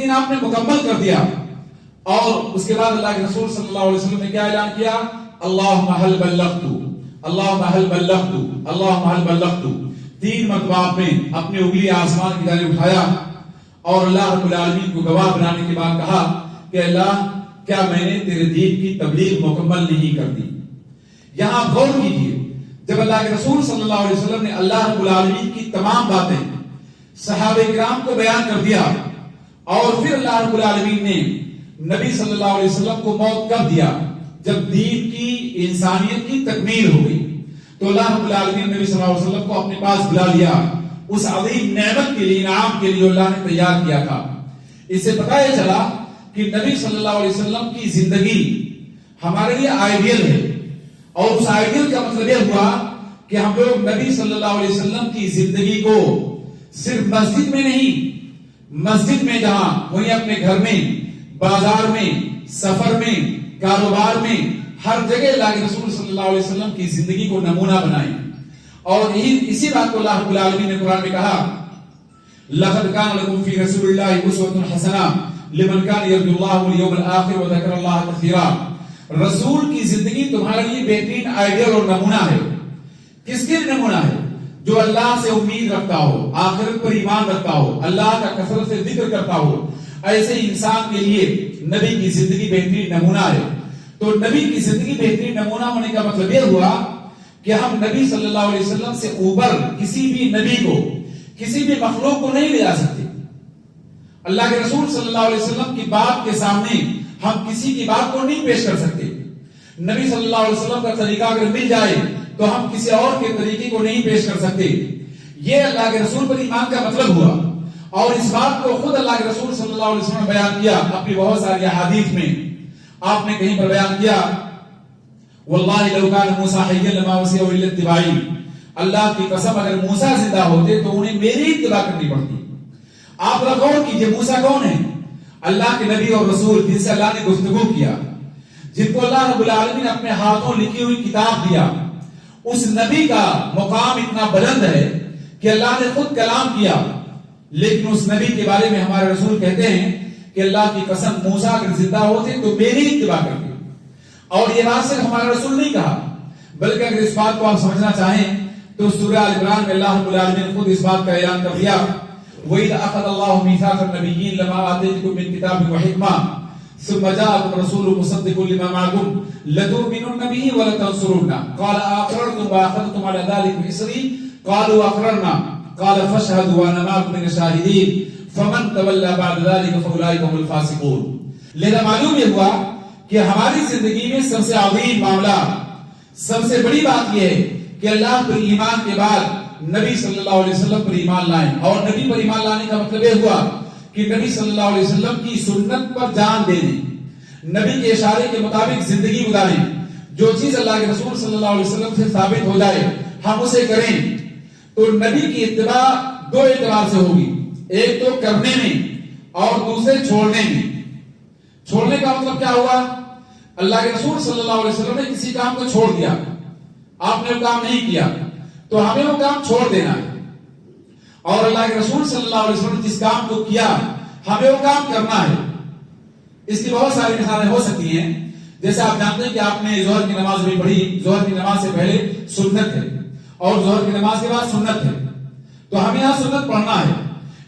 دن آپ نے مکمل کر دیا، اور اس کے بعد اللہ کے رسول صلی اللہ علیہ وسلم نے کیا اعلان کیا؟ اللہم حل بلغت، اللہم حل بلغت، اللہم حل بلغت. 3 مرتبہ آپ نے اپنی انگلی آسمان کی جانب اٹھایا اور اللہ رب العالمین کو گواہ بنانے کے بعد کہا کہ اللہ، کیا میں نے تیرے دین کی تبلیغ مکمل نہیں کر دی؟ یہاں غور کیجیے، جب اللہ کے رسول صلی اللہ علیہ وسلم نے اللہ رب العالمین کی تمام باتیں صحابہ کرام کو بیان کر دیا، اور پھر اللہ رب العالمین نے نبی صلی اللہ علیہ وسلم کو موت کب دیا؟ جب دین کی، انسانیت کی تکمیل ہو گئی، تو اللہ رب العالمین نبی صلی اللہ علیہ وسلم کو اپنے پاس بلا لیا. اس عظیم نعمت کے لیے، انعام کے لیے اللہ نے تیار کیا تھا. اس سے پتہ یہ چلا کہ نبی صلی اللہ علیہ وسلم کی زندگی ہمارے لیے آئیڈیل ہے، اور اس آئیڈیل کا مطلب یہ ہوا کہ ہم لوگ نبی صلی اللہ علیہ وسلم کی زندگی کو صرف مسجد میں نہیں، مسجد میں جہاں، وہیں اپنے گھر میں، بازار میں، سفر میں، کاروبار میں، ہر جگہ اللہ کے رسول صلی اللہ علیہ وسلم کی زندگی کو نمونہ بنائیں. اور اسی بات کو اللہ رب العالمین نے قرآن میں کہا، لَقَدْ كَانَ لَكُمْ فِي رَسُولِ اللَّهِ أُسْوَةٌ حَسَنَةٌ لِمَنْ كَانَ يَرْجُو اللَّهَ وَالْيَوْمَ الْآخِرَ وَذَكَرَ اللَّهَ كَثِيرًا. رسول کی زندگی تمہارے لیے بہترین آئیڈیل اور نمونہ ہے. کس کے لیے نمونہ ہے؟ جو اللہ سے امید رکھتا ہو، آخرت پر ایمان رکھتا ہو، اللہ کا کثرت سے ذکر کرتا ہو، ایسے انسان کے لیے نبی کی زندگی بہترین نمونہ ہے. تو نبی کی زندگی بہترین نمونہ ہونے کا مطلب یہ ہوا کہ ہم نبی صلی اللہ علیہ وسلم سے اوپر کسی بھی نبی کو، کسی بھی مخلوق کو نہیں لے جا سکتے. اللہ کے رسول صلی اللہ علیہ وسلم کی بات کے سامنے ہم کسی کی بات کو نہیں پیش کر سکتے. نبی صلی اللہ علیہ وسلم کا طریقہ اگر مل جائے تو ہم کسی اور کے طریقے کو نہیں پیش کر سکتے. یہ اللہ کے رسول پر ایمان کا مطلب ہوا، اور اس بات کو خود اللہ کے رسول صلی اللہ علیہ وسلم نے بیان کیا اپنی بہت ساری احادیث میں. آپ نے کہیں پر بیان کیا، واللہ لو کان موسیٰ حیا لما وسعہ الا اتباعی، اللہ کی قسم اگر موسیٰ زندہ ہوتے تو انہیں میری اتباع کرنی پڑتی. آپ غور کیجئے، موسیٰ کون ہے؟ اللہ کے نبی اور رسول، جن سے اللہ نے گفتگو کیا، جن کو اللہ رب العالمین نے اپنے ہاتھوں لکھی ہوئی کتاب دیا. اس نبی کا مقام اتنا بلند ہے کہ اللہ نے خود کلام کیا، لیکن اس نبی کے بارے میں ہمارے رسول کہتے ہیں کہ اللہ کی قسم موسیٰ اگر زندہ ہوتے تو میری اتباع کرتے. اور یہ بات صرف ہمارا رسول نہیں کہا، بلکہ اگر اس بات کو آپ سمجھنا چاہیں تو سورہ آل عمران میں اللہ رب العالمین نے خود اس بات کا اعلان کر دیا، وَإِذْ أَخَذَ اللَّهُ مِيثَاقَ النَّبِيِّينَ لَمَا آتَيْتُكُم مِّن كِتَابٍ وَحِكْمَةٍ ثُمَّ جَاءَكُمْ رَسُولٌ مُصَدِّقٌ لِّمَا مَعَكُمْ لَتُؤْمِنُنَّ بِهِ وَلَتَنصُرُنَّهُ قَالَ أَأَقْرَرْتُمْ وَأَخَذْتُمْ عَلَى ذَلِكُمْ إِصْرِي قَالُوا أَقْرَرْنَا قَالَ فَاشْهَدُوا وَأَنَا مَعَكُم مِّنَ الشَّاهِدِينَ فَمَن تَوَلَّىٰ بَعْدَ ذَلِكَ فَأُولَٰئِكَ هُمُ الْفَاسِقُونَ. لہذا معلوم یہ ہوا کہ ہماری زندگی میں سب سے عظیم معاملہ، سب سے بڑی بات یہ ہے کہ اللہ پر ایمان کے بعد نبی صلی اللہ علیہ وسلم پر ایمان لائیں. اور نبی پر ایمان لانے کا مطلب یہ ہوا کہ نبی صلی اللہ علیہ وسلم کی سنت پر جان دے دیں، نبی کے اشارے کے مطابق زندگی گزاریں. جو چیز اللہ کے رسول صلی اللہ علیہ وسلم سے ثابت ہو جائے ہم اسے کریں. تو نبی کی اتباع 2 اعتبار سے ہوگی، ایک تو کرنے میں اور دوسرے چھوڑنے میں. چھوڑنے کا مطلب کیا ہوا؟ اللہ کے رسول صلی اللہ علیہ وسلم نے کسی کام کو چھوڑ دیا، آپ نے وہ کام نہیں کیا، تو ہمیں وہ کام چھوڑ دینا ہے. اور اللہ کے رسول صلی اللہ علیہ وسلم نے جس کام کو کیا ہمیں وہ کام کرنا ہے. اس کی بہت ساری مثالیں ہو سکتی ہیں. جیسے آپ جانتے ہیں کہ آپ نے ظہر کی نماز بھی پڑھی، ظہر کی نماز سے پہلے سنت ہے اور ظہر کی نماز کے بعد سنت ہے، تو ہمیں یہاں سنت پڑھنا ہے.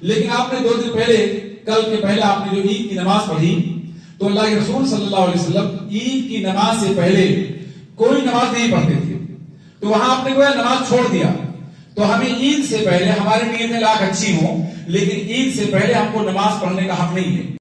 لیکن آپ نے 2 دن پہلے، کل کے پہلے آپ نے جو عید کی نماز پڑھی، تو اللہ کے رسول صلی اللہ علیہ وسلم عید کی نماز سے پہلے کوئی نماز نہیں پڑھتے تھے، تو وہاں آپ نے کوئی نماز چھوڑ دیا. تو ہمیں عید سے پہلے، ہماری نیتیں لاکھ اچھی ہوں لیکن عید سے پہلے ہم کو نماز پڑھنے کا حق نہیں ہے.